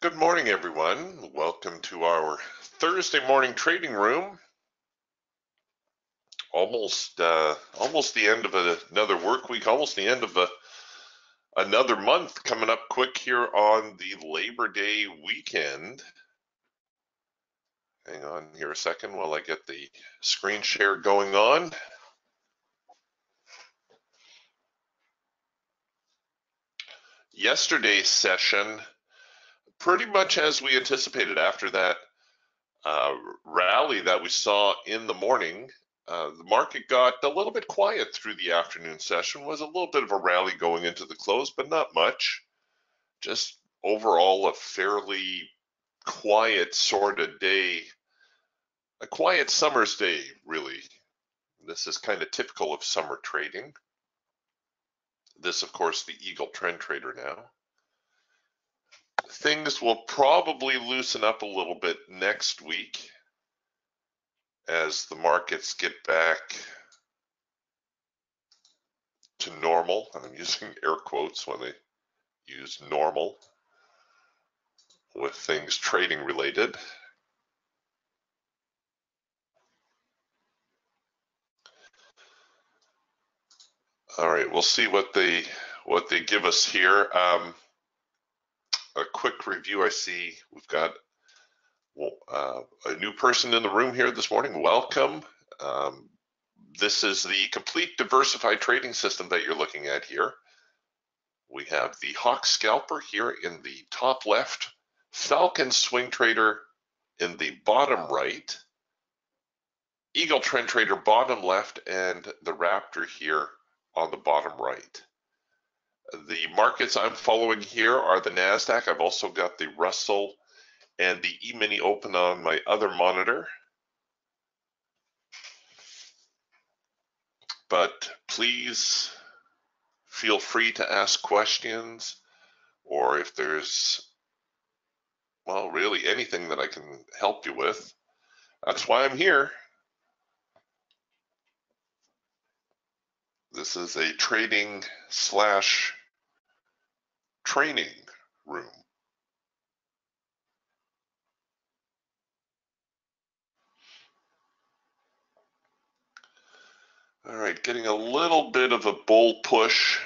Good morning, everyone. Welcome to our Thursday morning trading room. Almost the end of another work week, almost the end of another month coming up quick here on the Labor Day weekend. Hang on here a second while I get the screen share going on. Yesterday's session, pretty much as we anticipated after that rally that we saw in the morning. The market got a little bit quiet through the afternoon session, was a little bit of a rally going into the close, but not much. Just overall a fairly quiet sort of day, a quiet summer's day, really. This is kind of typical of summer trading. This, of course, the Eagle Trend Trader now. Things will probably loosen up a little bit next week as the markets get back to normal. I'm using air quotes when I use normal with things trading related. All right, we'll see what they give us here. A quick review. I see we've got a new person in the room here this morning. Welcome. This is the complete diversified trading system that you're looking at here. We have the Hawk Scalper here in the top left, Falcon Swing Trader in the bottom right, Eagle Trend Trader bottom left, and the Raptor here on the bottom right. The markets I'm following here are the NASDAQ. I've also got the Russell and the E-mini open on my other monitor. But please feel free to ask questions, or if there's, well, really anything that I can help you with. That's why I'm here. This is a trading slash training room. All right, getting a little bit of a bull push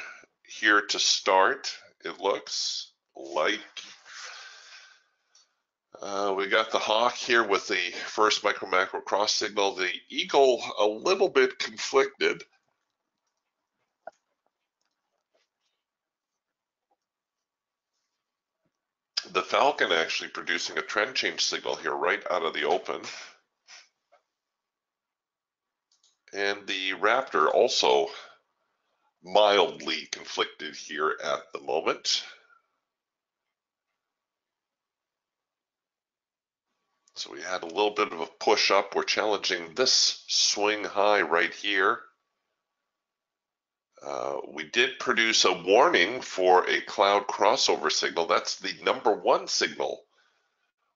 here to start, it looks like. We got the Hawk here with the first micro macro cross signal. The Eagle a little bit conflicted. The Falcon actually producing a trend change signal here right out of the open. And the Raptor also mildly conflicted here at the moment. So we had a little bit of a push up. We're challenging this swing high right here. We did produce a warning for a cloud crossover signal. That's the #1 signal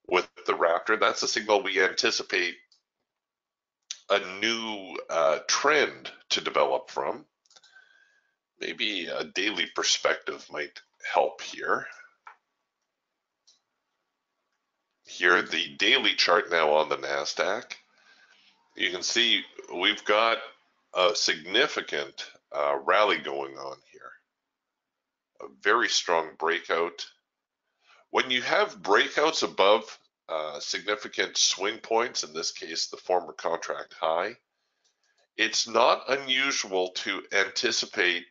with the Raptor. That's a signal we anticipate a new trend to develop from. Maybe a daily perspective might help here. Here, the daily chart now on the NASDAQ. You can see we've got a significant rally going on here. A very strong breakout. When you have breakouts above significant swing points, in this case the former contract high, it's not unusual to anticipate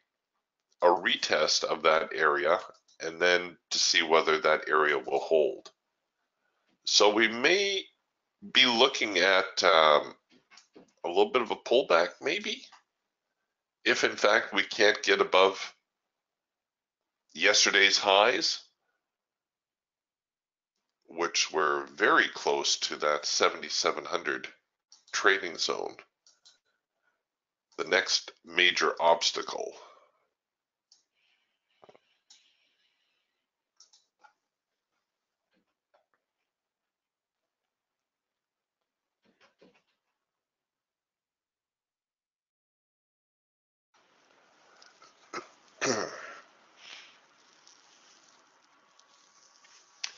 a retest of that area and then to see whether that area will hold. So we may be looking at a little bit of a pullback, maybe, if in fact we can't get above yesterday's highs, which were very close to that 7,700 trading zone. The next major obstacle.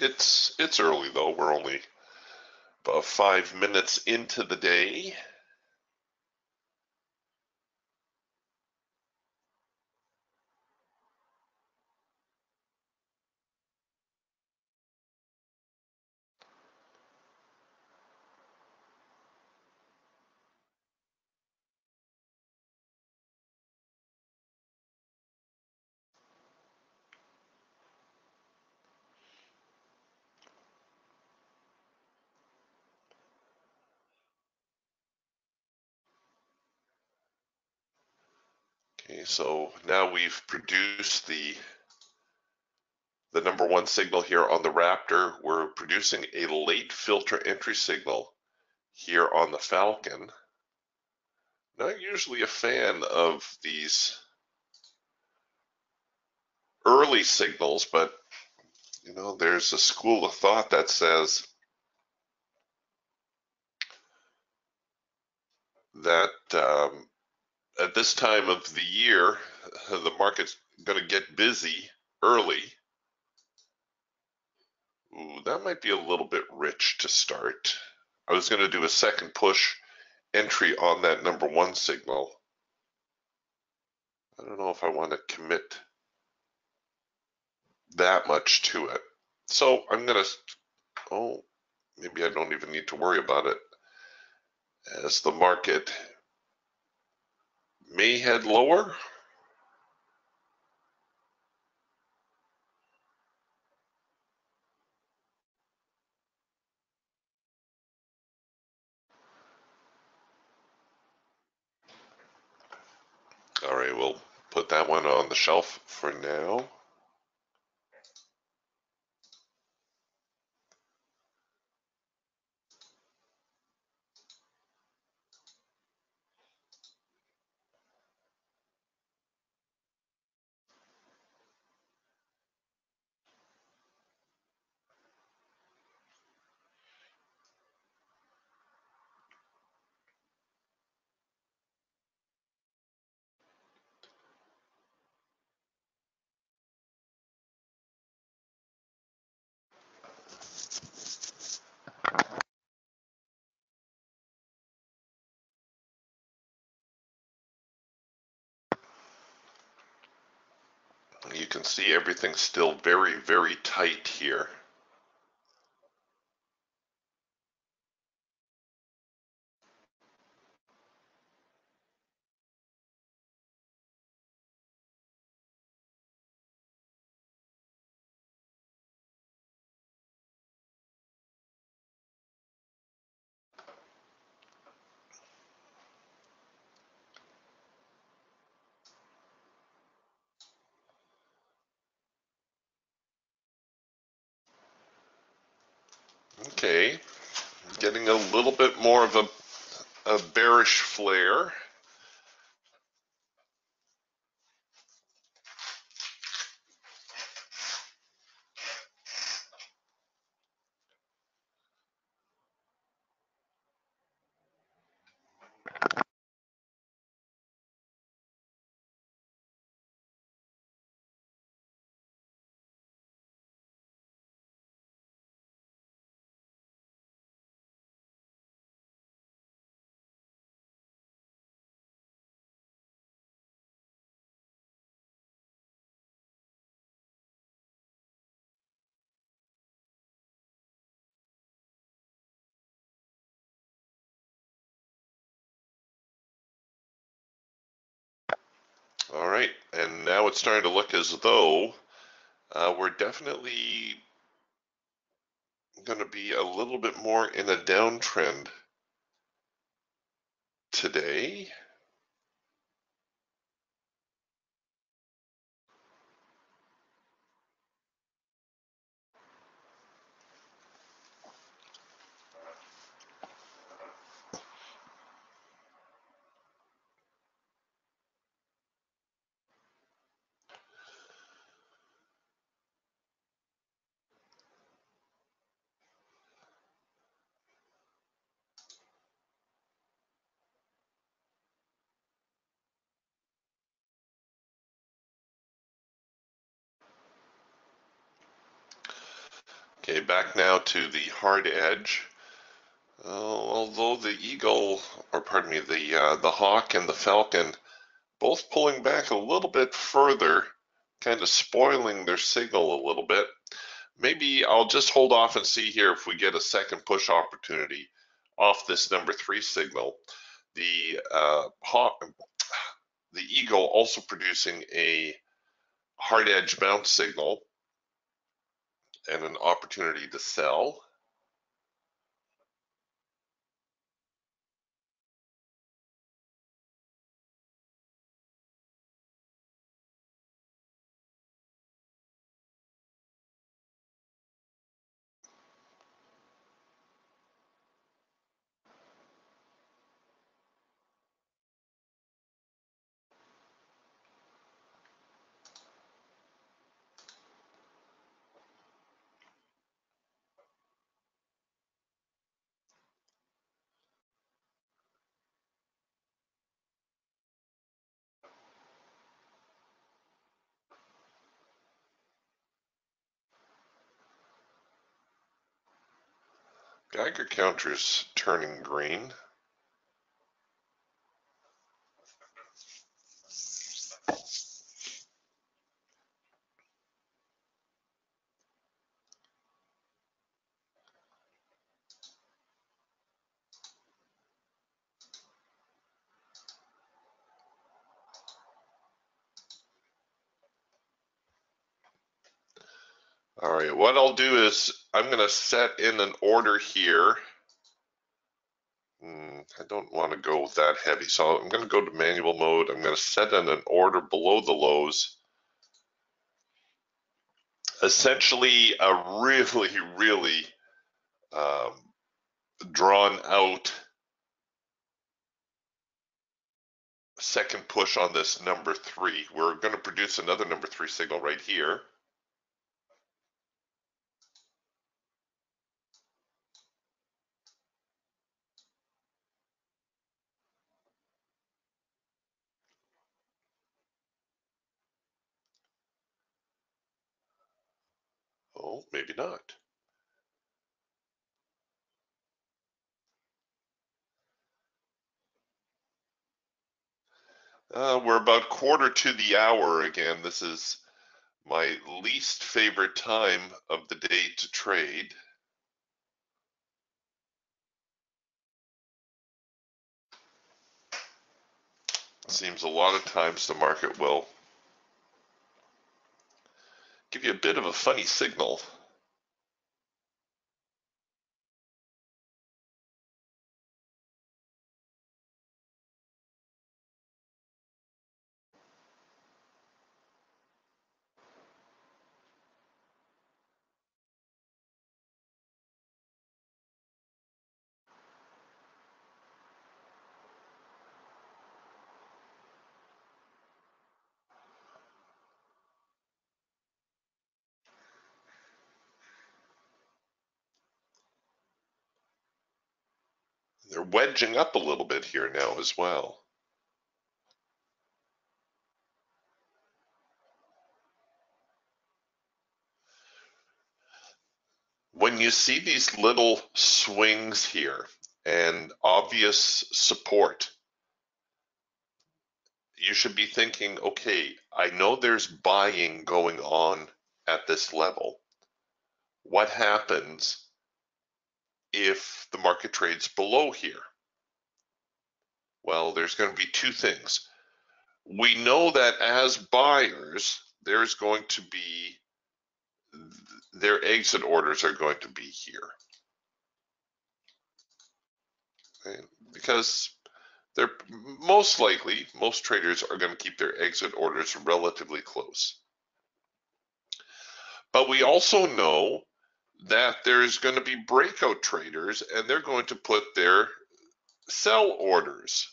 It's It's early though. We're only about 5 minutes into the day. Okay, so now we've produced the number one signal here on the Raptor. We're producing a late filter entry signal here on the Falcon. Not usually a fan of these early signals, but you know, there's a school of thought that says that at this time of the year, the market's going to get busy early. Ooh, that might be a little bit rich to start. I was going to do a second push entry on that number one signal. I don't know if I want to commit that much to it. So I'm going to, oh, maybe I don't even need to worry about it, as the market may head lower. All right, we'll put that one on the shelf for now. You can see everything's still very, very tight here. Okay, getting a little bit more of a bearish flare. All right, and now it's starting to look as though we're definitely going to be a little bit more in a downtrend today. Okay, back now to the hard edge. Although the eagle, or pardon me, the hawk and the falcon, both pulling back a little bit further, kind of spoiling their signal a little bit. Maybe I'll just hold off and see here if we get a second push opportunity off this number 3 signal. The eagle also producing a hard edge bounce signal and an opportunity to sell. Geiger counter's turning green. All right, what I'll do is I'm going to set in an order here. I don't want to go that heavy, so I'm going to go to manual mode. I'm going to set in an order below the lows. Essentially, a really drawn out second push on this number 3. We're going to produce another number 3 signal right here. Oh, maybe not. We're about quarter to the hour again. This is my least favorite time of the day to trade. Seems a lot of times the market will give you a bit of a funny signal. They're wedging up a little bit here now as well. When you see these little swings here and obvious support, you should be thinking, okay, I know there's buying going on at this level. What happens if the market trades below here? Well, there's going to be two things. We know that as buyers, there's going to be, their exit orders are going to be here. Okay? Because they're most likely, most traders are going to keep their exit orders relatively close. But we also know that there's going to be breakout traders and they're going to put their sell orders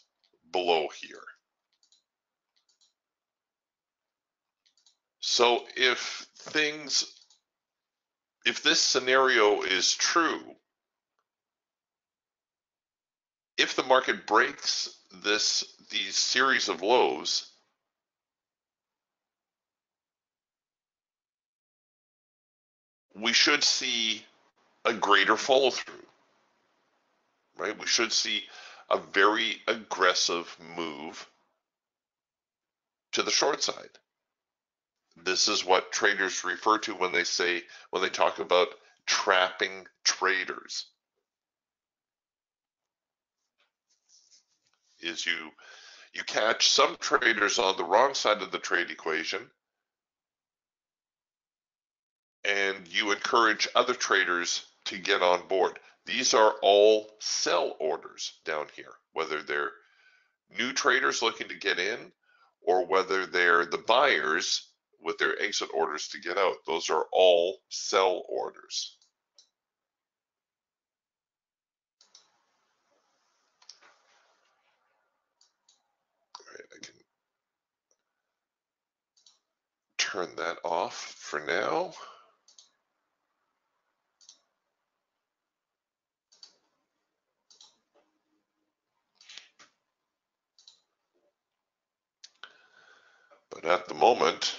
below here. So if this scenario is true, if the market breaks these series of lows, we should see a greater follow through, right? We should see a very aggressive move to the short side. This is what traders refer to when they talk about trapping traders, is you catch some traders on the wrong side of the trade equation, and you encourage other traders to get on board. These are all sell orders down here, whether they're new traders looking to get in or whether they're the buyers with their exit orders to get out. Those are all sell orders. All right, I can turn that off for now. But at the moment,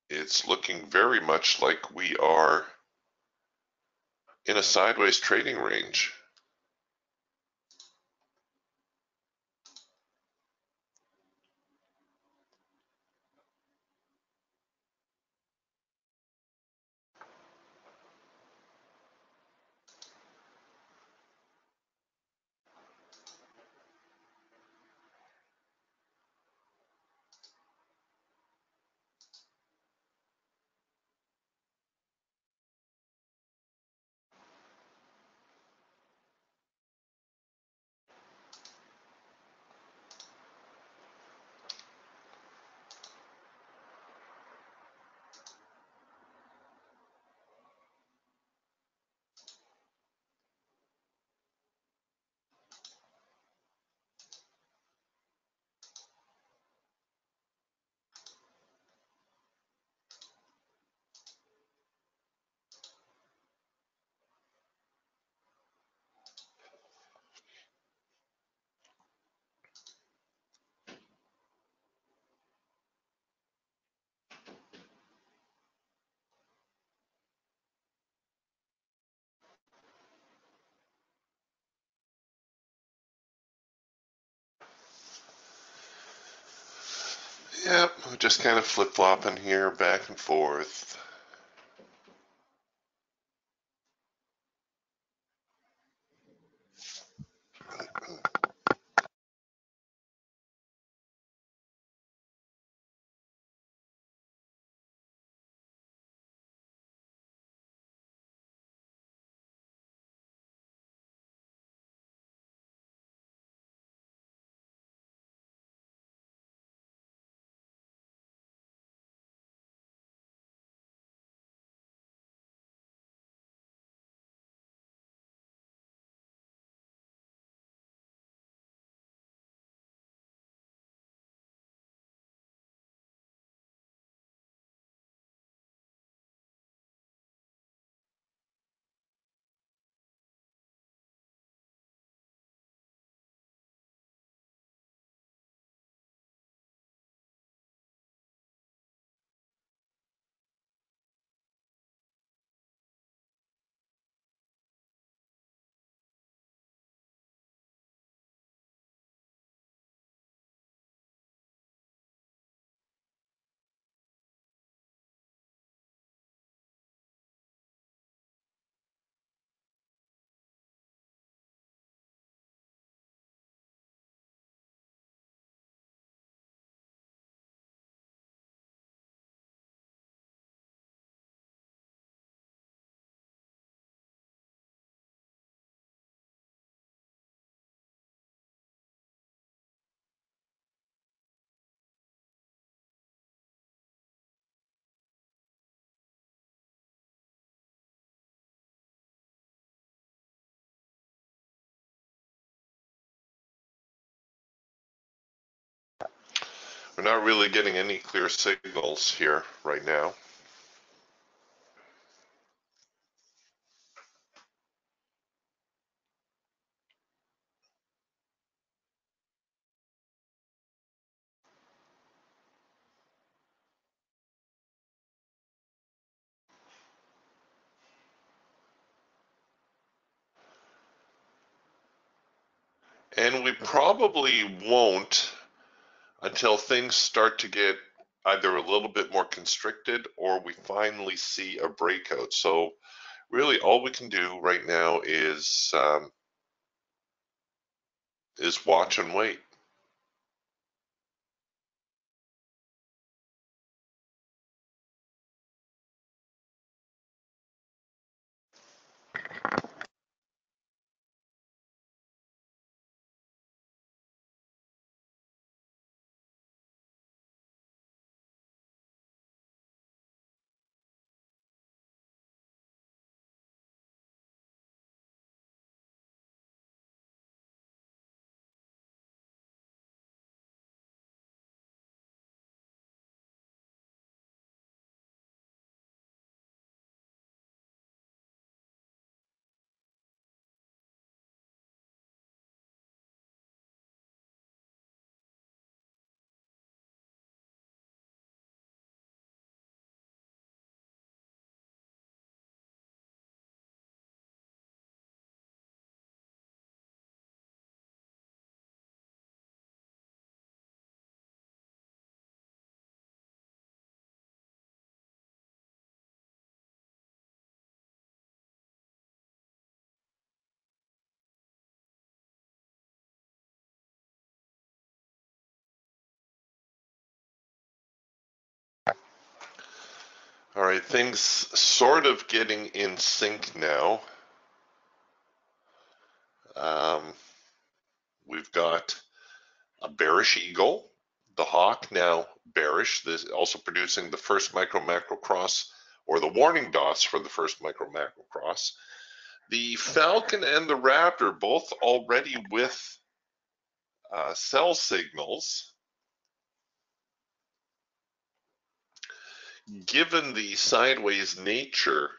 it's looking very much like we are in a sideways trading range. Yep, just kind of flip-flopping here back and forth. We're not really getting any clear signals here right now. And we probably won't until things start to get either a little bit more constricted or we finally see a breakout. So really all we can do right now is watch and wait. All right, things sort of getting in sync now. We've got a bearish eagle, the hawk now bearish, this also producing the first micro macro cross or the warning dots for the first micro macro cross. The falcon and the raptor both already with sell signals. Given the sideways nature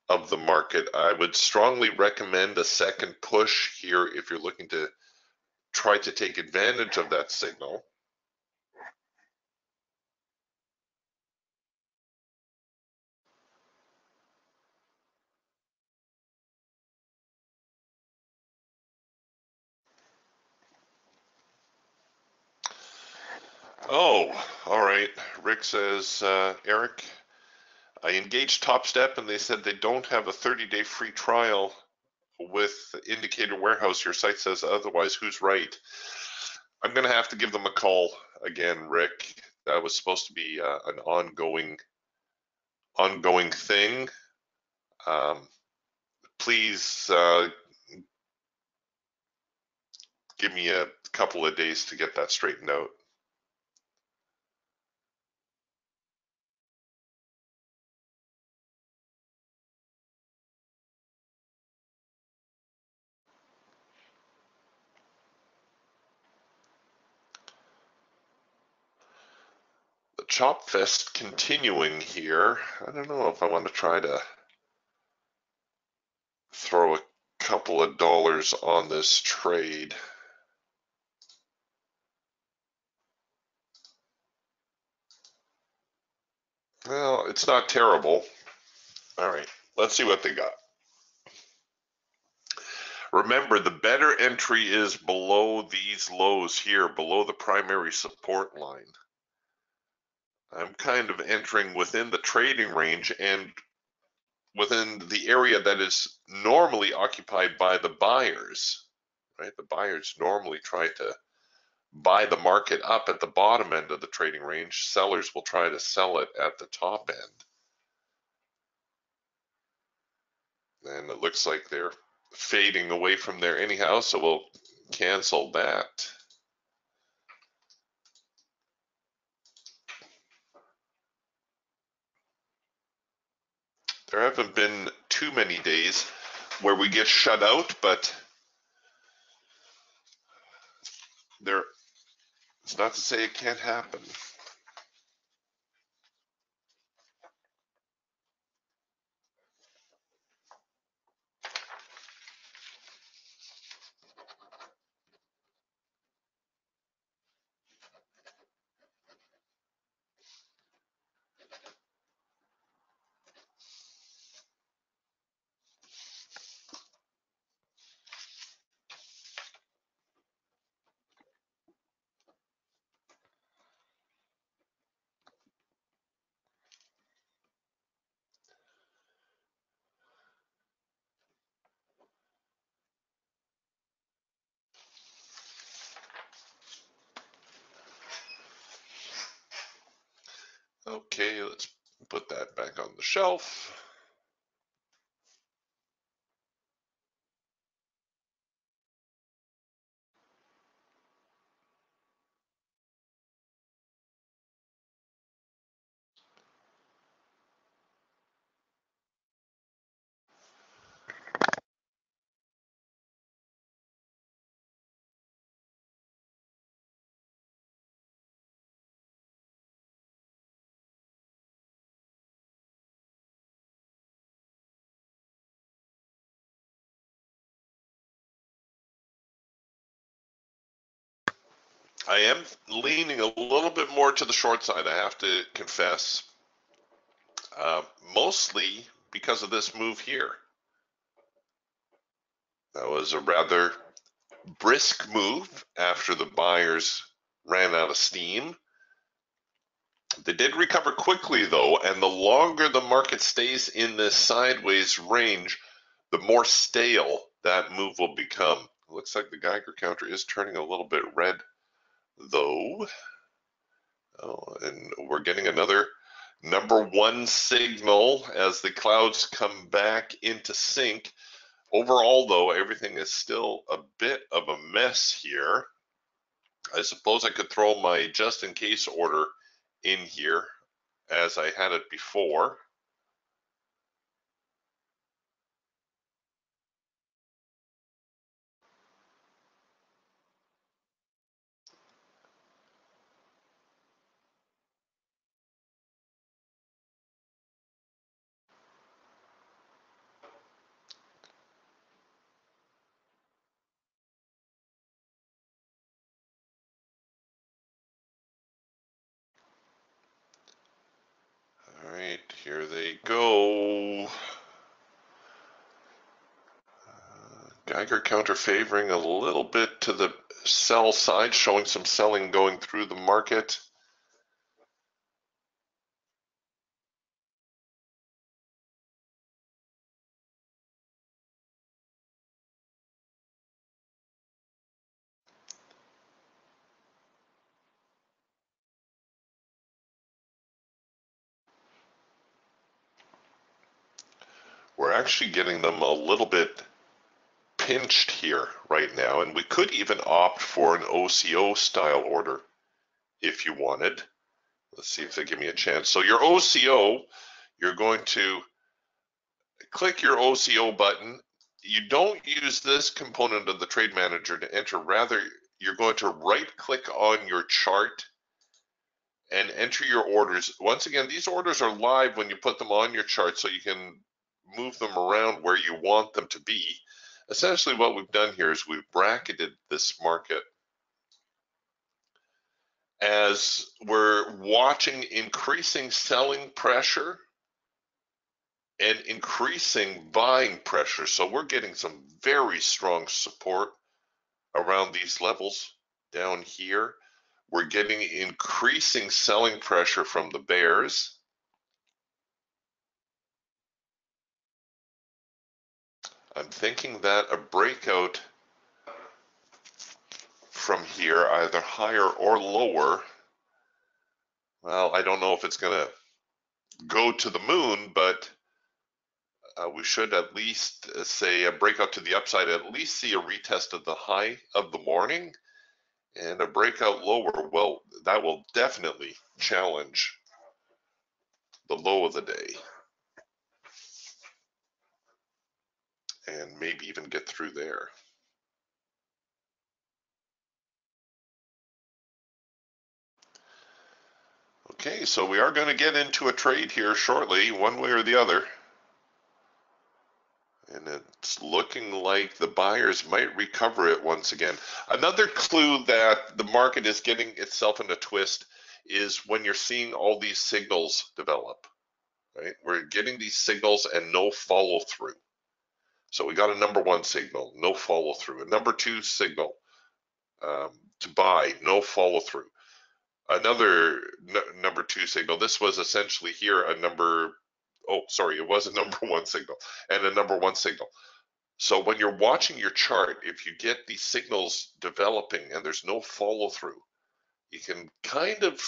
of the market, I would strongly recommend a second push here if you're looking to try to take advantage of that signal. Oh, all right. Rick says, Eric, I engaged Top Step and they said they don't have a 30-day free trial with Indicator Warehouse. Your site says otherwise. Who's right? I'm going to have to give them a call again, Rick. That was supposed to be an ongoing thing. Please give me a couple of days to get that straightened out. The Chop Fest continuing here. I don't know if I want to try to throw a couple of dollars on this trade. Well, it's not terrible. All right, let's see what they got. Remember, the better entry is below these lows here, below the primary support line. I'm kind of entering within the trading range and within the area that is normally occupied by the buyers, right? The buyers normally try to buy the market up at the bottom end of the trading range. Sellers will try to sell it at the top end. And it looks like they're fading away from there anyhow, so we'll cancel that. There haven't been too many days where we get shut out, but there, it's not to say it can't happen. Okay, let's put that back on the shelf. I am leaning a little bit more to the short side, I have to confess, mostly because of this move here. That was a rather brisk move after the buyers ran out of steam. They did recover quickly, though, and the longer the market stays in this sideways range, the more stale that move will become. Looks like the Geiger counter is turning a little bit red, though. Oh, and we're getting another #1 signal as the clouds come back into sync. Overall, though, everything is still a bit of a mess here. I suppose I could throw my just in case order in here as I had it before. All right, here they go. Geiger counter favoring a little bit to the sell side, showing some selling going through the market. We're actually getting them a little bit pinched here right now, and we could even opt for an OCO style order if you wanted. Let's see if they give me a chance. So your OCO, you're going to click your OCO button. You don't use this component of the trade manager to enter. Rather, you're going to right click on your chart and enter your orders. Once again, these orders are live when you put them on your chart, so you can move them around where you want them to be. Essentially what we've done here is we've bracketed this market as we're watching increasing selling pressure and increasing buying pressure. So we're getting some very strong support around these levels down here. We're getting increasing selling pressure from the bears. I'm thinking that a breakout from here, either higher or lower, well, I don't know if it's going to go to the moon, but we should at least say a breakout to the upside, at least see a retest of the high of the morning, and a breakout lower, well, that will definitely challenge the low of the day and maybe even get through there. Okay, so we are going to get into a trade here shortly, one way or the other. And it's looking like the buyers might recover it once again. Another clue that the market is getting itself in a twist is when you're seeing all these signals develop, right? We're getting these signals and no follow through. So we got a #1 signal, no follow through. A #2 signal to buy, no follow through. Another #2 signal. This was essentially here a it was a #1 signal and a #1 signal. So when you're watching your chart, if you get these signals developing and there's no follow through, you can kind of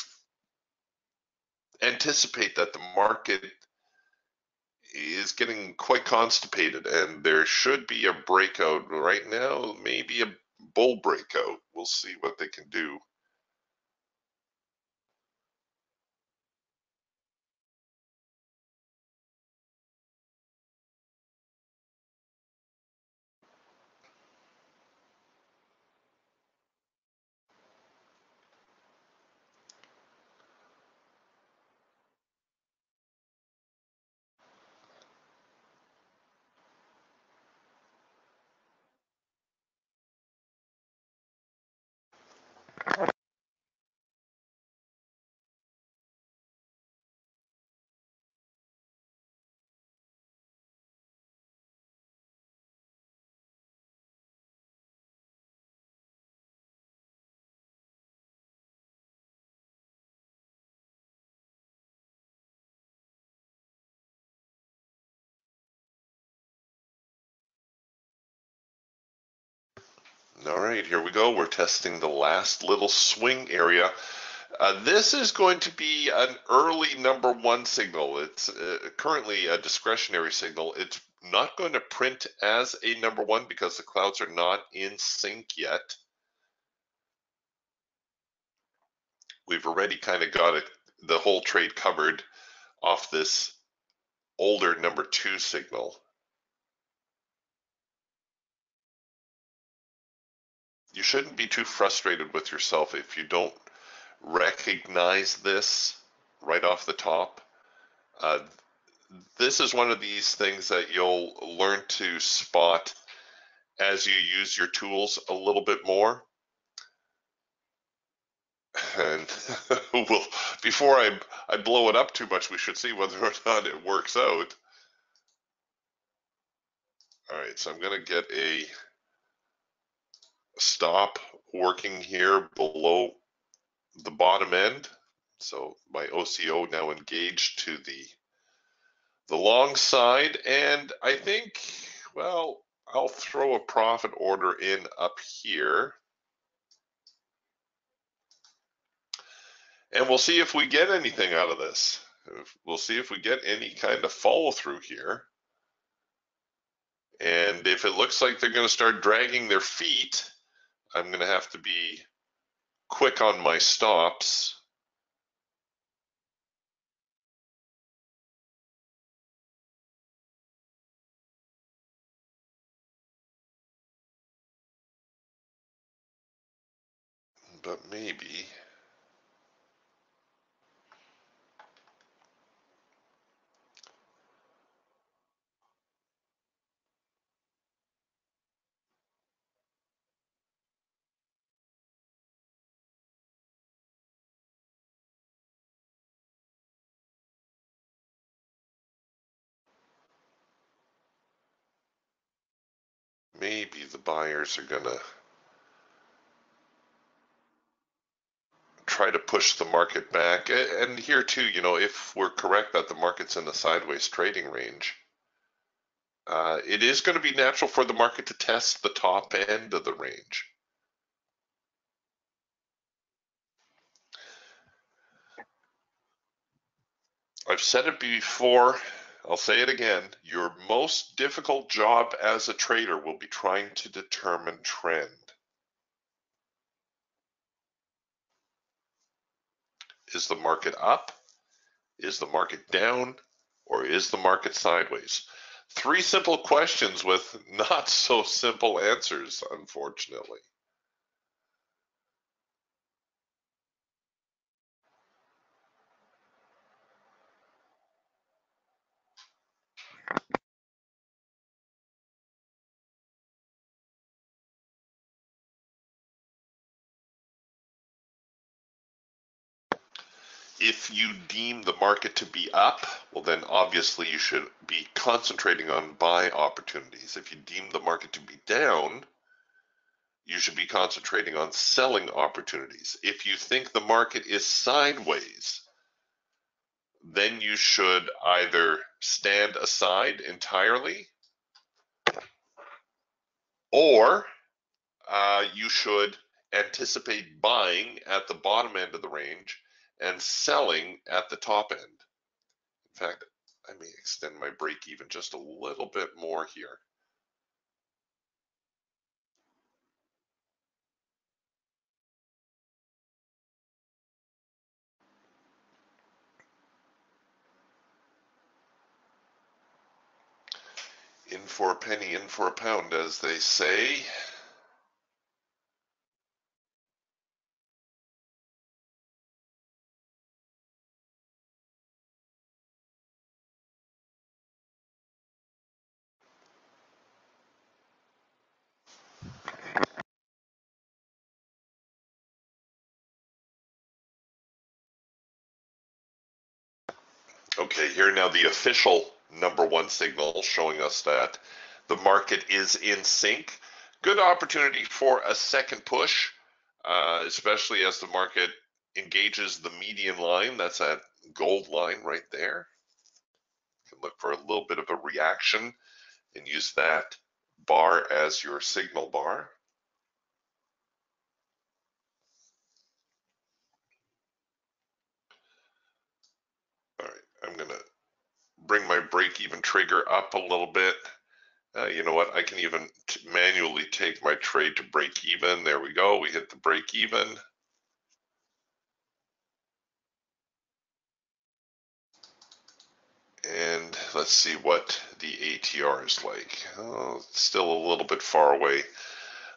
anticipate that the market is getting quite constipated, and there should be a breakout right now, maybe a bull breakout. We'll see what they can do. All right, here we go. We're testing the last little swing area. This is going to be an early number one signal. It's currently a discretionary signal. It's not going to print as a number one because the clouds are not in sync yet. We've already kind of got the whole trade covered off this older number two signal. You shouldn't be too frustrated with yourself if you don't recognize this right off the top. This is one of these things that you'll learn to spot as you use your tools a little bit more. And well, before I blow it up too much, we should see whether or not it works out. All right, so I'm going to get a stop working here below the bottom end. So my OCO now engaged to the long side, and I think, well, I'll throw a profit order in up here. And we'll see if we get anything out of this. We'll see if we get any kind of follow through here. And if it looks like they're going to start dragging their feet, I'm going to have to be quick on my stops. But maybe. Maybe the buyers are going to try to push the market back. And here too, you know, if we're correct that the market's in a sideways trading range, it is going to be natural for the market to test the top end of the range. I've said it before, I'll say it again. Your most difficult job as a trader will be trying to determine trend. Is the market up? Is the market down? Or is the market sideways? Three simple questions with not so simple answers, unfortunately. If you deem the market to be up, well, then obviously you should be concentrating on buy opportunities. If you deem the market to be down, you should be concentrating on selling opportunities. If you think the market is sideways, then you should either stand aside entirely, or you should anticipate buying at the bottom end of the range and selling at the top end. In fact, I may extend my break even just a little bit more here. In for a penny, in for a pound, as they say. Okay, here now the official #1 signal showing us that the market is in sync. Good opportunity for a second push, especially as the market engages the median line. That's that gold line right there. You can look for a little bit of a reaction and use that bar as your signal bar. All right, I'm going to bring my break-even trigger up a little bit. You know what? I can even manually take my trade to break even. There we go. We hit the break even. And let's see what the ATR is like. Oh, it's still a little bit far away.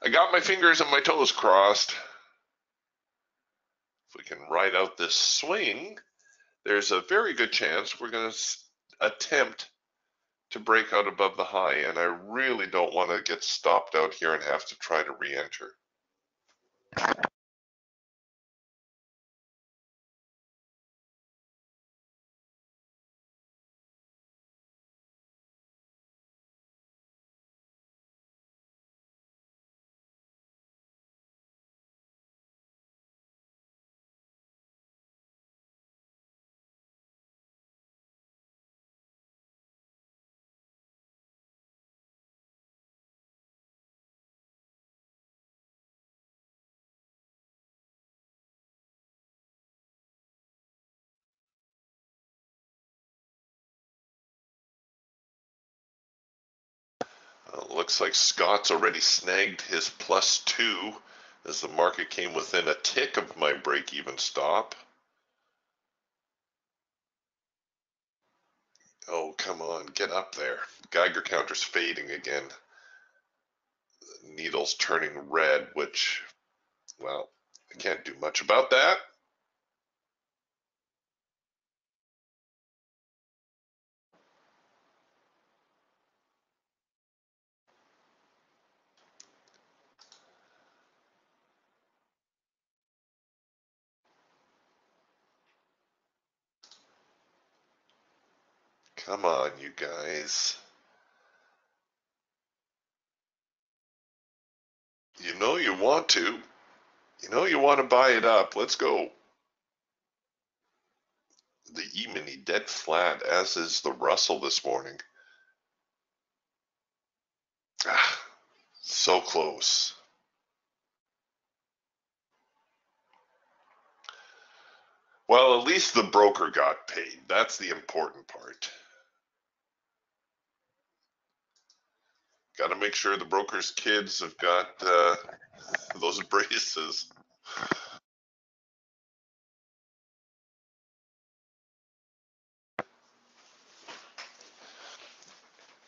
I got my fingers and my toes crossed. If we can ride out this swing, there's a very good chance we're going to attempt to break out above the high, and I really don't want to get stopped out here and have to try to re-enter. Looks like Scott's already snagged his +2 as the market came within a tick of my break-even stop. Oh, come on, get up there. Geiger counter's fading again. The needle's turning red, which, well, I can't do much about that. Come on, you guys. You know you want to. You know you want to buy it up. Let's go. The E-mini dead flat, as is the Russell this morning. Ah, so close. Well, at least the broker got paid. That's the important part. Got to make sure the broker's kids have got those braces.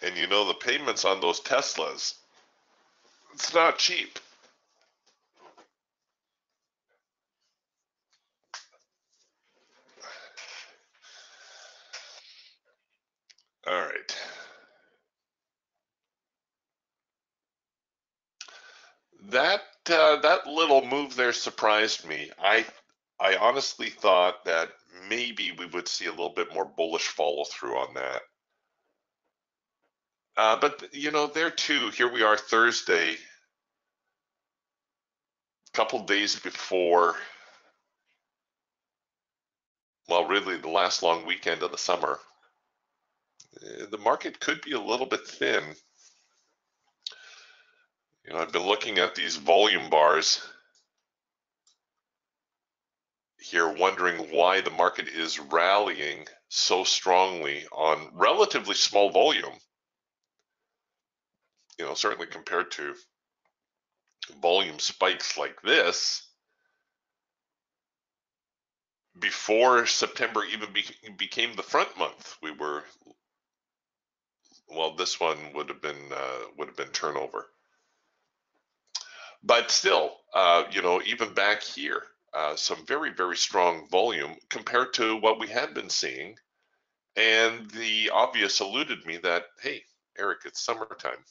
And you know the payments on those Teslas, it's not cheap. All right. That little move there surprised me. I honestly thought that maybe we would see a little bit more bullish follow through on that. But you know, there too, here we are Thursday, a couple days before, well, really the last long weekend of the summer. The market could be a little bit thin. You know, I've been looking at these volume bars. here wondering why the market is rallying so strongly on relatively small volume. Certainly compared to volume spikes like this before September even became the front month. This one would have been turnover. But still, even back here, some very, very strong volume compared to what we had been seeing. And the obvious eluded me that, hey, Eric, it's summertime.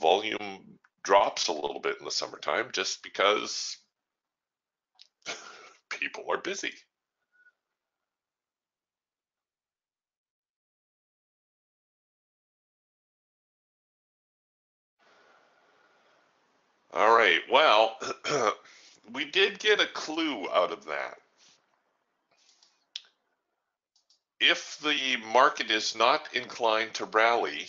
Volume drops a little bit in the summertime just because people are busy. All right, well, we did get a clue out of that. If the market is not inclined to rally,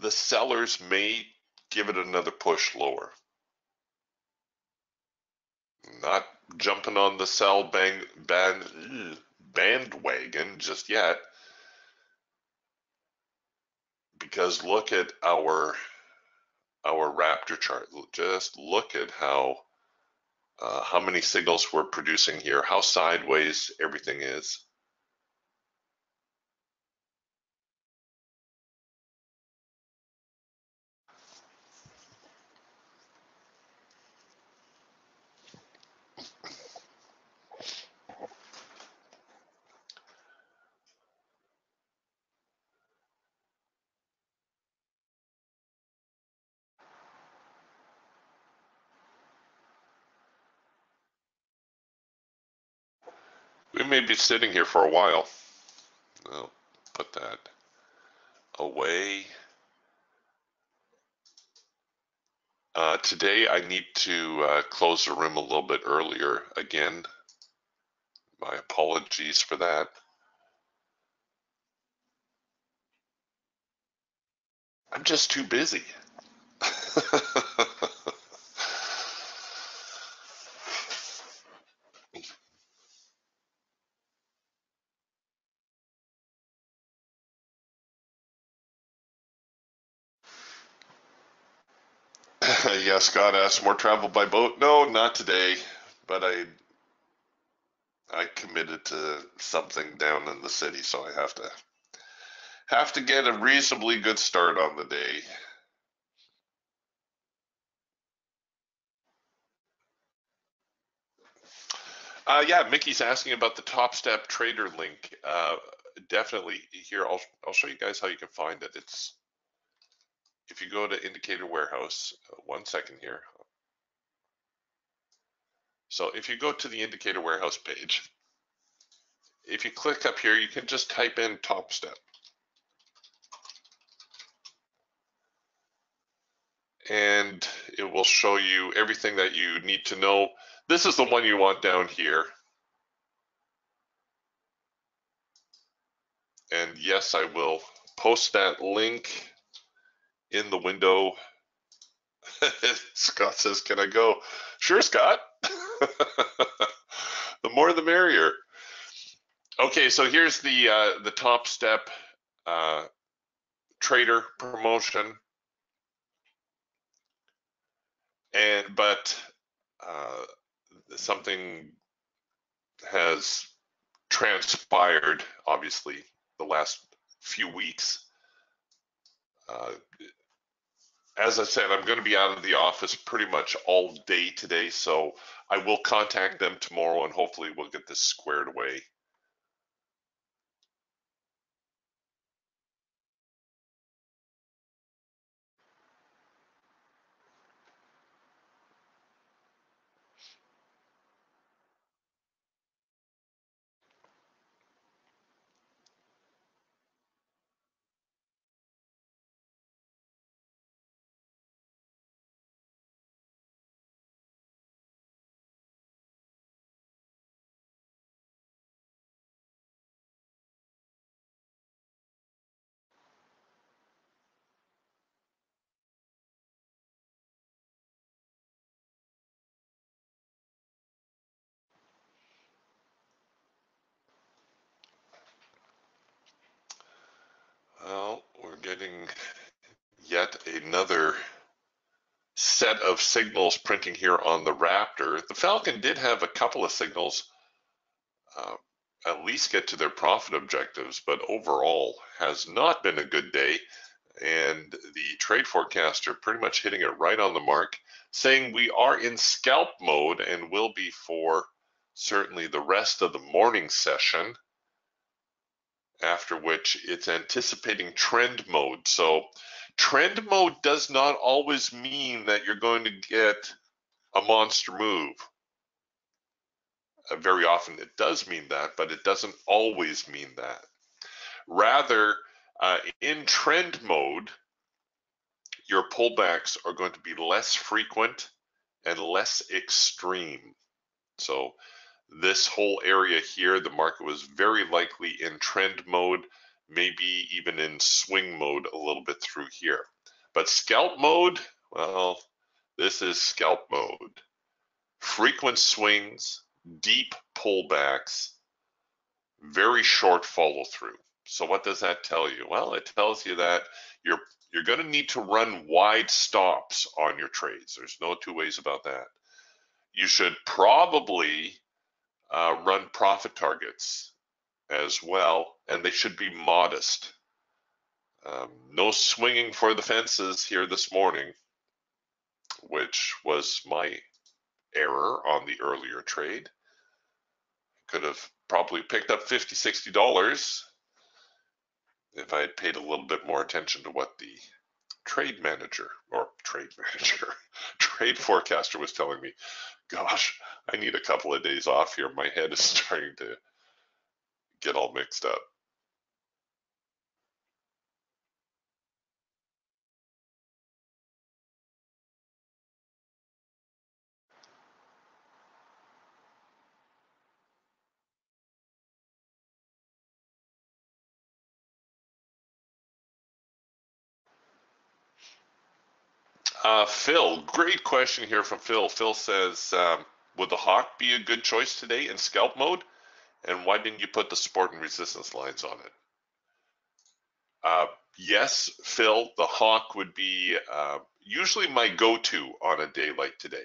the sellers may give it another push lower. Not jumping on the sell bandwagon just yet, because look at our Raptor chart. Just look at how many signals we're producing here, how sideways everything is. We may be sitting here for a while. I'll put that away. Today I need to close the room a little bit earlier again. My apologies for that. I'm just too busy. Yeah, Scott asked, more travel by boat? No, not today, but I committed to something down in the city, so I have to get a reasonably good start on the day. Yeah, Mickey's asking about the Top Step Trader link. Definitely here. I'll show you guys how you can find it. It's if you go to Indicator Warehouse. 1 second here. So if you go to the Indicator Warehouse page, if you click up here, you can just type in Top Step. And it will show you everything that you need to know. This is the one you want down here. And yes, I will post that link in the window. Scott says, can I go? Sure, Scott. The more the merrier. Okay, so here's the Top Step Trader promotion. But something has transpired, obviously, the last few weeks. As I said, I'm going to be out of the office pretty much all day today, so I will contact them tomorrow and hopefully we'll get this squared away. another set of signals printing here on the Raptor. The Falcon did have a couple of signals at least get to their profit objectives, but overall has not been a good day. And the trade forecaster pretty much hitting it right on the mark, saying we are in scalp mode and will be for certainly the rest of the morning session, after which it's anticipating trend mode. So trend mode does not always mean that you're going to get a monster move. Very often it does mean that, but it doesn't always mean that. Rather, in trend mode, your pullbacks are going to be less frequent and less extreme. So this whole area here, the market was very likely in trend mode, maybe even in swing mode a little bit through here. But scalp mode, well, this is scalp mode. Frequent swings, deep pullbacks, very short follow through. So what does that tell you? Well, it tells you that you're going to need to run wide stops on your trades. There's no two ways about that. You should probably run profit targets as well, and they should be modest. No swinging for the fences here this morning, which was my error on the earlier trade. Could have probably picked up $50, $60 if I had paid a little bit more attention to what the trade forecaster was telling me. Gosh, I need a couple of days off here. My head is starting to get all mixed up. Phil, great question here from Phil. Phil says, would the Hawk be a good choice today in scalp mode? And why didn't you put the support and resistance lines on it? Yes, Phil, the Hawk would be usually my go-to on a day like today.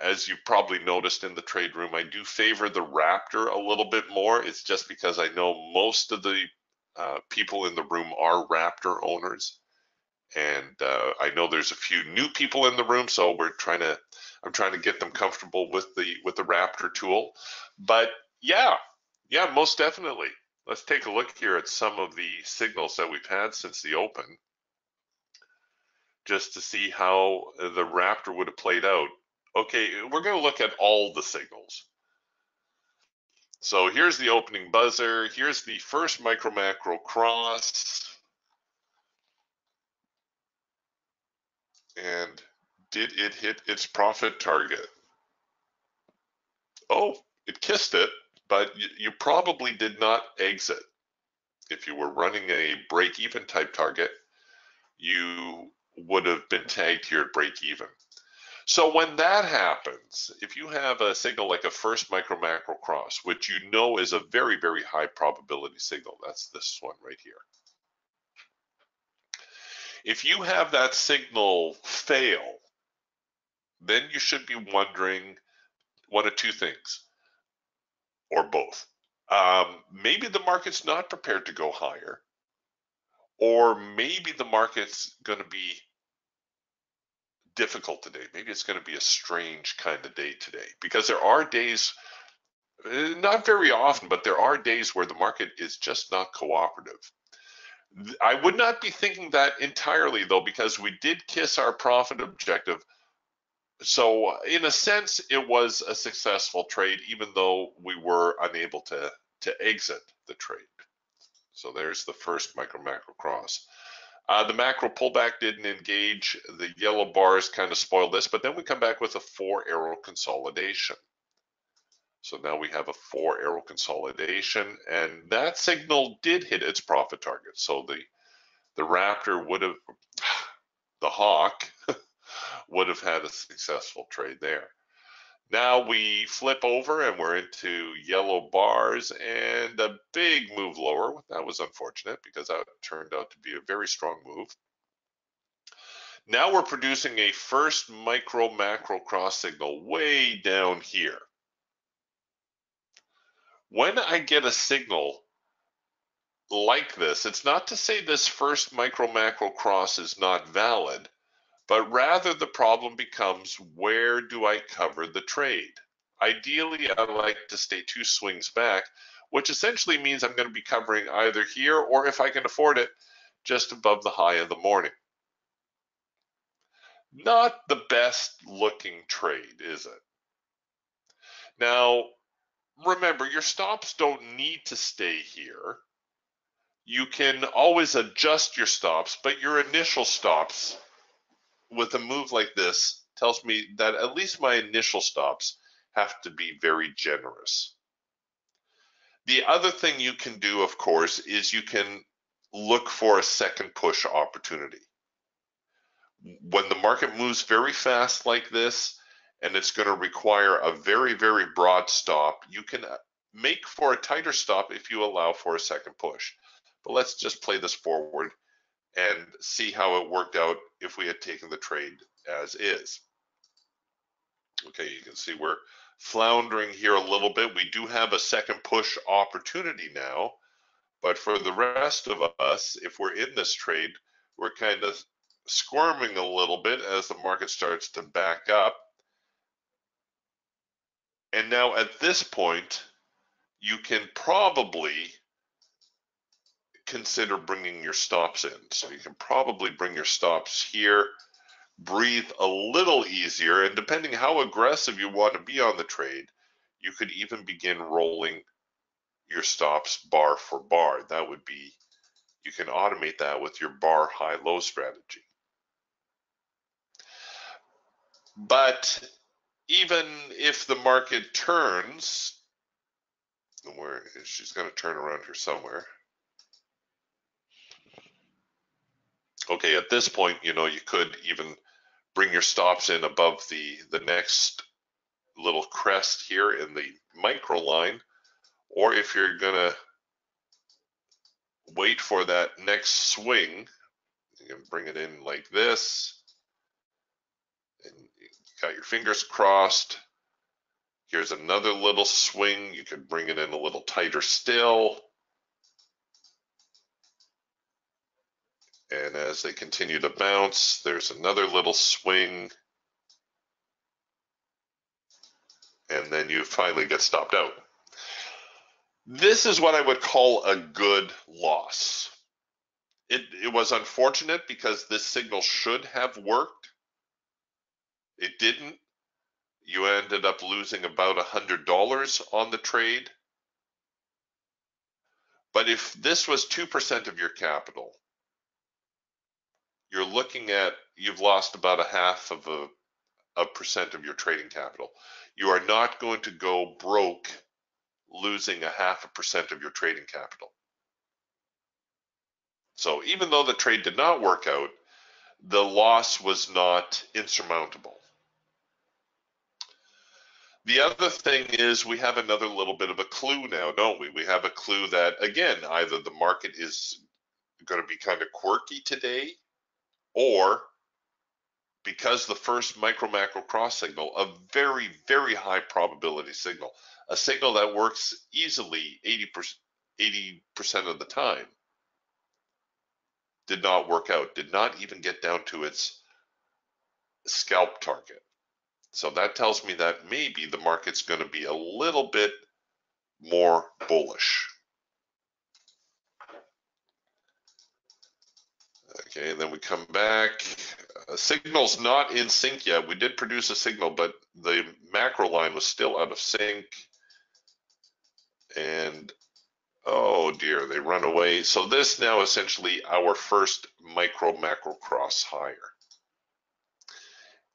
As you probably noticed in the trade room, I do favor the Raptor a little bit more. It's just because I know most of the people in the room are Raptor owners. And I know there's a few new people in the room, so I'm trying to get them comfortable with the Raptor tool. But yeah, most definitely. Let's take a look here at some of the signals that we've had since the open, just to see how the Raptor would have played out. Okay, we're going to look at all the signals. So here's the opening buzzer. Here's the first micro macro cross. And did it hit its profit target? Oh, it kissed it, but you probably did not exit. If you were running a break-even type target, you would have been tagged here at break-even. So when that happens, if you have a signal like a first micro macro cross, which you know is a very, very high probability signal, that's this one right here. If you have that signal fail, then you should be wondering one of two things, or both. Maybe the market's not prepared to go higher, or maybe the market's going to be difficult today. Maybe it's going to be a strange kind of day today, because there are days, not very often, but there are days where the market is just not cooperative. I would not be thinking that entirely, though, because we did kiss our profit objective. So in a sense, it was a successful trade, even though we were unable to exit the trade. So there's the first micro macro cross. The macro pullback didn't engage. The yellow bars kind of spoiled this, but then we come back with a 4-arrow consolidation. So now we have a 4-arrow consolidation, and that signal did hit its profit target. So the Raptor would have, the Hawk would have had a successful trade there. Now we flip over and we're into yellow bars and a big move lower. That was unfortunate because that turned out to be a very strong move. Now we're producing a first micro macro cross signal way down here. When I get a signal like this, it's not to say this first micro macro cross is not valid, but rather the problem becomes, where do I cover the trade? Ideally, I like to stay 2 swings back, which essentially means I'm going to be covering either here, or if I can afford it, just above the high of the morning. Not the best looking trade, is it? Now, remember, your stops don't need to stay here. You can always adjust your stops, but your initial stops with a move like this tells me that at least my initial stops have to be very generous. The other thing you can do, of course, is you can look for a second push opportunity. When the market moves very fast like this, and it's going to require a very, very broad stop, you can make for a tighter stop if you allow for a second push. But let's just play this forward and see how it worked out if we had taken the trade as is. Okay, you can see we're floundering here a little bit. We do have a second push opportunity now, but for the rest of us, if we're in this trade, we're kind of squirming a little bit as the market starts to back up. And now at this point, you can probably consider bringing your stops in. So you can probably bring your stops here, breathe a little easier, and depending how aggressive you want to be on the trade, you could even begin rolling your stops bar for bar. That would be, you can automate that with your bar high-low strategy. But even if the market turns, where she's going to turn around here somewhere. Okay, at this point, you know, you could even bring your stops in above the next little crest here in the micro line, or if you're gonna wait for that next swing, you can bring it in like this, and you got your fingers crossed. Here's another little swing. You could bring it in a little tighter still. And as they continue to bounce, there's another little swing. And then you finally get stopped out. This is what I would call a good loss. It was unfortunate because this signal should have worked. It didn't. You ended up losing about $100 on the trade. But if this was 2% of your capital, you're looking at, you've lost about 0.5% of your trading capital. You are not going to go broke losing 0.5% of your trading capital. So even though the trade did not work out, the loss was not insurmountable. The other thing is we have another little bit of a clue now, don't we? We have a clue that, again, either the market is going to be kind of quirky today, or because the first micro macro cross signal, a very, very high probability signal, a signal that works easily 80% of the time, did not work out, did not even get down to its scalp target. So that tells me that maybe the market's going to be a little bit more bullish. Okay, and then we come back. Signal's not in sync yet. We did produce a signal, but the macro line was still out of sync. And oh dear, they run away. So this now essentially our first micro macro cross higher.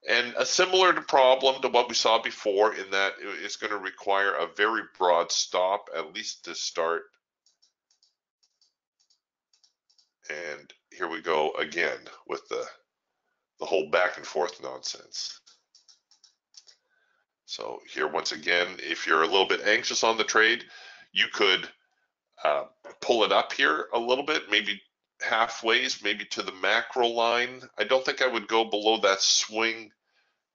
And a similar problem to what we saw before, in that it's going to require a very broad stop, at least to start. And here we go again with the whole back and forth nonsense. So here, once again, if you're a little bit anxious on the trade, you could pull it up here a little bit, maybe halfways, maybe to the macro line. I don't think I would go below that swing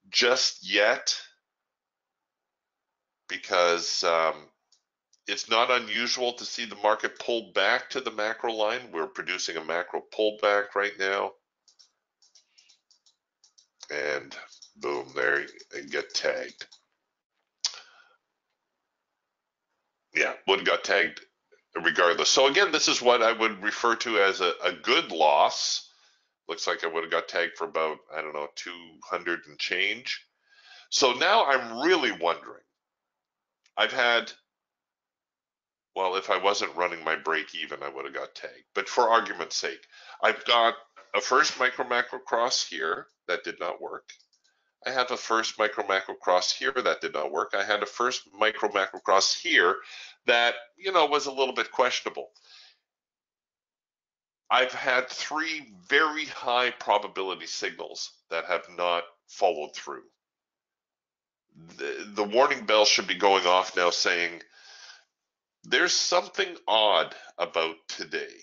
just yet, because it's not unusual to see the market pull back to the macro line. We're producing a macro pullback right now. And boom, there you get tagged. Yeah, would have got tagged regardless. So again, this is what I would refer to as a good loss. Looks like I would have got tagged for about, I don't know, 200 and change. So now I'm really wondering, I've had, well, if I wasn't running my break even, I would have got tagged. But for argument's sake, I've got a first micro macro cross here that did not work. I have a first micro macro cross here that did not work. I had a first micro macro cross here that, you know, was a little bit questionable. I've had 3 very high probability signals that have not followed through. The warning bell should be going off now saying there's something odd about today.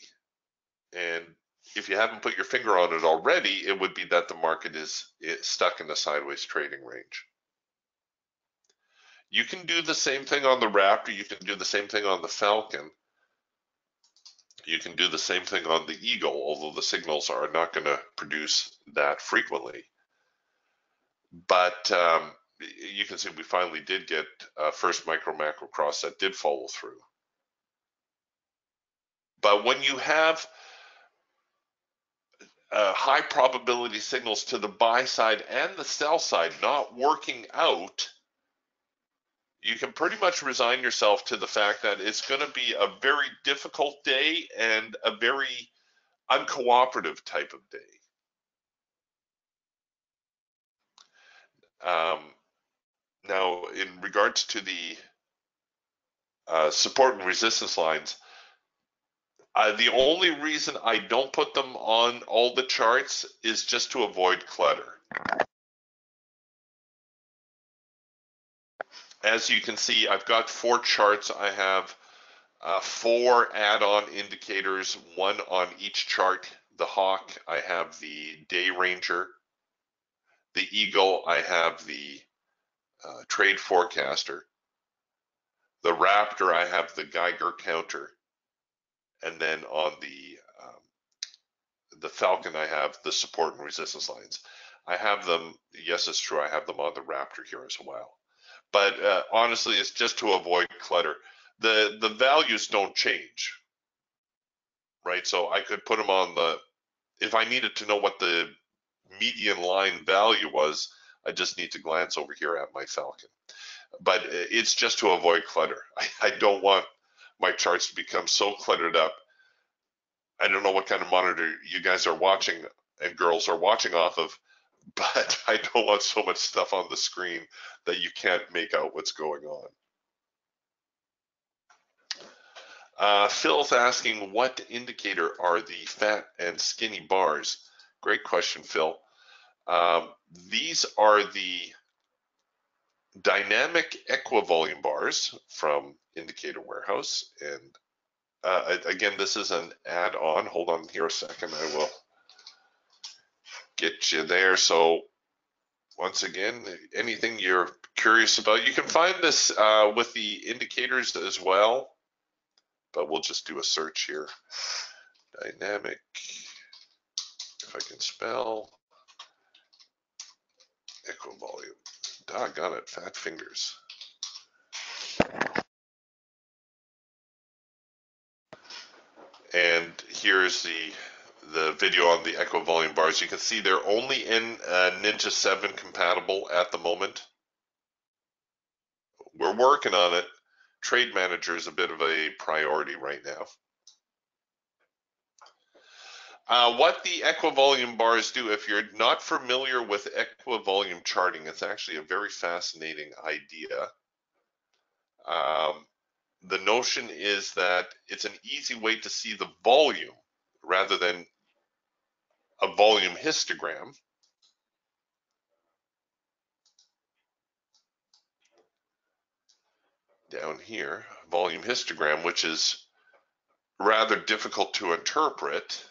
And if you haven't put your finger on it already, it would be that the market is stuck in a sideways trading range. You can do the same thing on the Raptor. You can do the same thing on the Falcon. You can do the same thing on the Eagle, although the signals are not going to produce that frequently. But you can see we finally did get first micro macro cross that did follow through. But when you have high probability signals to the buy side and the sell side not working out, you can pretty much resign yourself to the fact that it's going to be a very difficult day and a very uncooperative type of day. Now, in regards to the support and resistance lines, the only reason I don't put them on all the charts is just to avoid clutter. As you can see, I've got 4 charts. I have 4 add-on indicators, 1 on each chart. The Hawk, I have the Day Ranger. The Eagle, I have the Trade Forecaster. The Raptor, I have the Geiger counter. And then on the Falcon, I have the support and resistance lines. I have them, yes, it's true, I have them on the Raptor here as well. But honestly, it's just to avoid clutter. The values don't change, right? So I could put them on the, if I needed to know what the median line value was, I just need to glance over here at my Falcon. But it's just to avoid clutter. I don't want my charts to become so cluttered up. I don't know what kind of monitor you guys are watching and girls are watching off of, but I don't want so much stuff on the screen that you can't make out what's going on. Phil's asking, what indicator are the fat and skinny bars? Great question, Phil. These are the dynamic equivolume bars from Indicator Warehouse. And again, this is an add-on. Hold on here a second. I will get you there. So once again, anything you're curious about, you can find this with the indicators as well, but we'll just do a search here. Dynamic, if I can spell, equivolume. Doggone it, fat fingers. And here's the video on the equivolume bars. You can see they're only in Ninja 7 compatible at the moment. We're working on it. Trade Manager is a bit of a priority right now. What the equivolume bars do, if you're not familiar with equivolume charting, it's actually a very fascinating idea. The notion is that it's an easy way to see the volume rather than a volume histogram. Down here, volume histogram, which is rather difficult to interpret.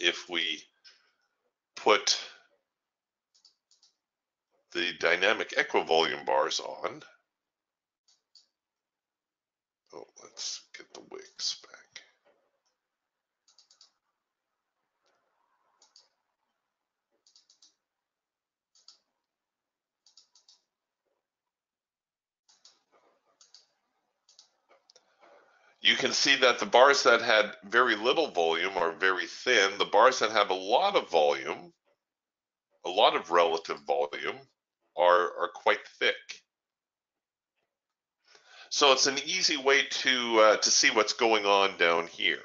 if we put the dynamic equivolume bars on, oh, let's get the wicks back. You can see that the bars that had very little volume are very thin. The bars that have a lot of volume, a lot of relative volume, are quite thick. So it's an easy way to see what's going on down here.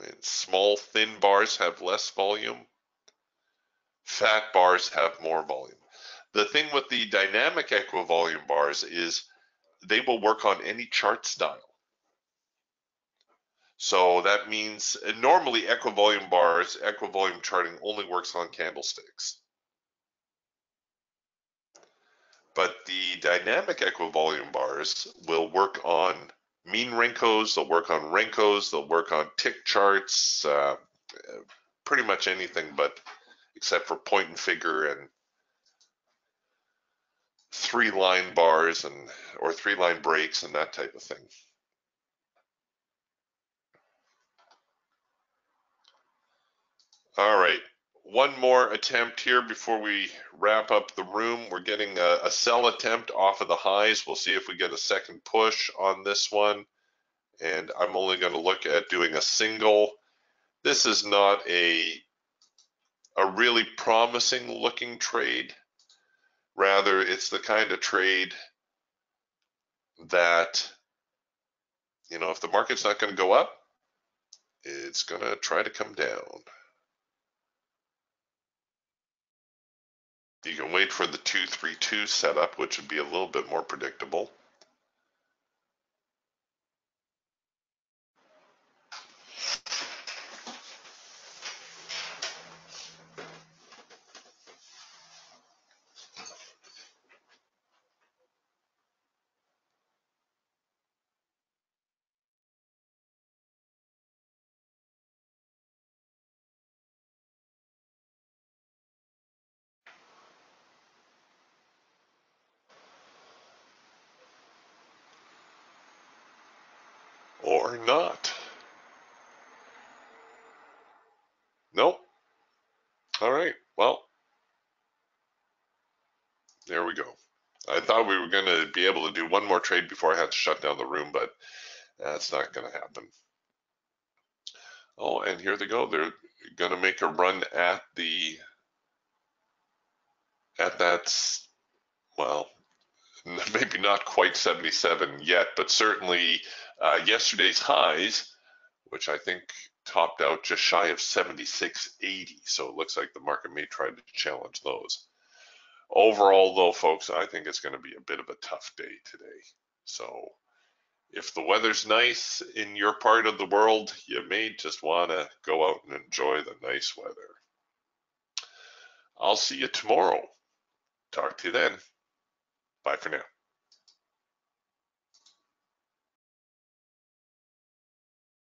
And small, thin bars have less volume. Fat bars have more volume. The thing with the dynamic equivolume bars is they will work on any chart style. So that means normally equivolume bars, equivolume charting only works on candlesticks. But the dynamic equivolume bars will work on mean Renkos, they'll work on Renkos, they'll work on tick charts, pretty much anything but except for point and figure and 3-line bars and or 3-line breaks and that type of thing. All right, one more attempt here before we wrap up the room. We're getting a sell attempt off of the highs. We'll see if we get a second push on this one. And I'm only going to look at doing a single. This is not a really promising looking trade. Rather, it's the kind of trade that, you know, if the market's not going to go up, it's going to try to come down. You can wait for the 232 setup, which would be a little bit more predictable. Or not. Nope. All right. Well, there we go. I thought we were going to be able to do one more trade before I had to shut down the room, but that's not going to happen. Oh, and here they go. They're going to make a run at that, well, maybe not quite 77 yet, but certainly yesterday's highs, which I think topped out just shy of 76.80. So it looks like the market may try to challenge those. Overall, though, folks, I think it's going to be a bit of a tough day today. So if the weather's nice in your part of the world, you may just want to go out and enjoy the nice weather. I'll see you tomorrow. Talk to you then. Bye for now.